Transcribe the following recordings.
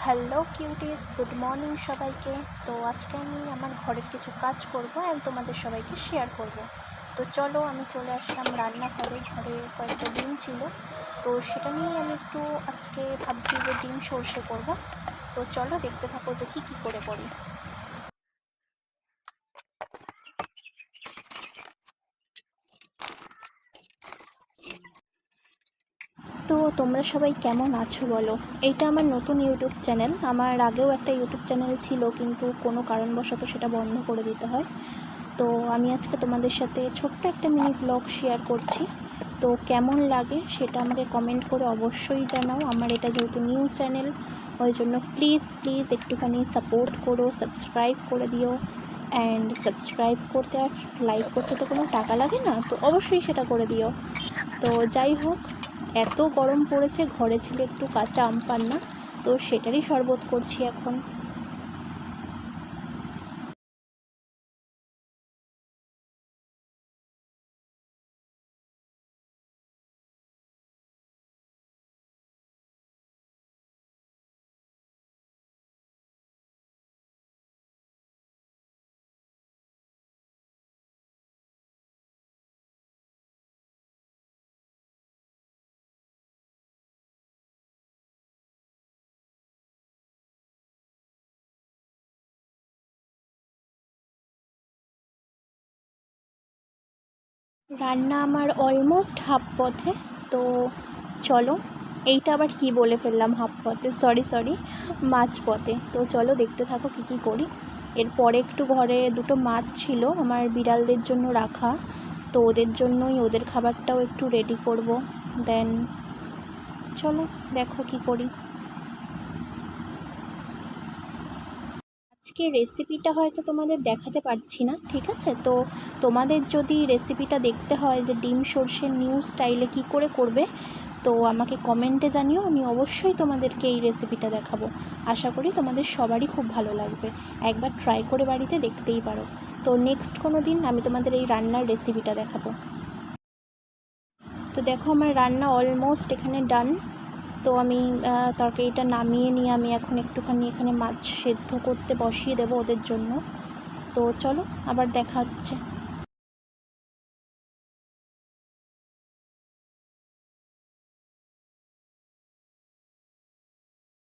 Hello cuties, good morning সবাইকে। তো আজকে আমি আমার ঘরের কিছু কাজ করব অ্যান্ড তোমাদের সবাইকে শেয়ার করব। তো চলো, আমি চলে আসলাম রান্নাঘরে। ঘরে কয়েকটা ডিম ছিল, তো সেটা নিয়েই আমি একটু আজকে ভাবছি যে ডিম সর্ষে করব। তো চলো দেখতে থাকো যে কি করে করি। তো তোমরা সবাই কেমন আছো বলো। এইটা আমার নতুন ইউটিউব চ্যানেল। আমার আগেও একটা ইউটিউব চ্যানেল ছিল, কিন্তু কোনো কারণবশত সেটা বন্ধ করে দিতে হয়। তো আমি আজকে তোমাদের সাথে ছোট্ট একটা মিনি ব্লগ শেয়ার করছি। তো কেমন লাগে সেটা আমাকে কমেন্ট করে অবশ্যই জানাও। আমার এটা যেহেতু নিউ চ্যানেল, ওই জন্য প্লিজ প্লিজ একটুখানি সাপোর্ট করো, সাবস্ক্রাইব করে দিও। অ্যান্ড সাবস্ক্রাইব করতে আর লাইক করতে তো কোনো টাকা লাগে না, তো অবশ্যই সেটা করে দিও। তো যাই হোক, এত গরম পড়েছে, ঘরে ছিল একটু কাঁচা আম পান্না, তো সেটারই শরবত করছি এখন। রান্না আমার অলমোস্ট হাফ পথে। তো চলো, এইটা আবার কি বলে ফেললাম, হাফ পথে, সরি, মাঝ পথে। তো চলো দেখতে থাকো কী করি। এরপরে একটু ঘরে দুটো মাছ ছিল আমার বিড়ালদের জন্য রাখা, তো ওদের জন্যই ওদের খাবারটাও একটু রেডি করব। দেন চলো দেখো কী করি। আজকে রেসিপিটা হয়তো তোমাদের দেখাতে পারছি না, ঠিক আছে? তো তোমাদের যদি রেসিপিটা দেখতে হয় যে ডিম সর্ষের নিউ স্টাইলে কী করে করবে, তো আমাকে কমেন্টে জানিও। আমি অবশ্যই তোমাদেরকে এই রেসিপিটা দেখাবো। আশা করি তোমাদের সবারই খুব ভালো লাগবে। একবার ট্রাই করে বাড়িতে দেখতেই পারো। তো নেক্সট কোনো দিন আমি তোমাদের এই রান্নার রেসিপিটা দেখাবো। তো দেখো, আমার রান্না অলমোস্ট এখানে ডান। তো আমি তরকারিটা নামিয়ে নিয়ে আমি এখন একটুখানি এখানে মাছ সেদ্ধ করতে বসিয়ে দেবো ওদের জন্য। তো চলো আবার দেখা হচ্ছে।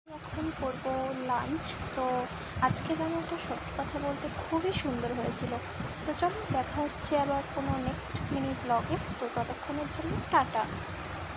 এখন করবো লাঞ্চ। তো আজকের রান্নাটা সত্যি কথা বলতে খুবই সুন্দর হয়েছিল। তো চলো দেখা হচ্ছে আবার কোনো নেক্সট মিনি ব্লগে। তো ততক্ষণের জন্য টাটা।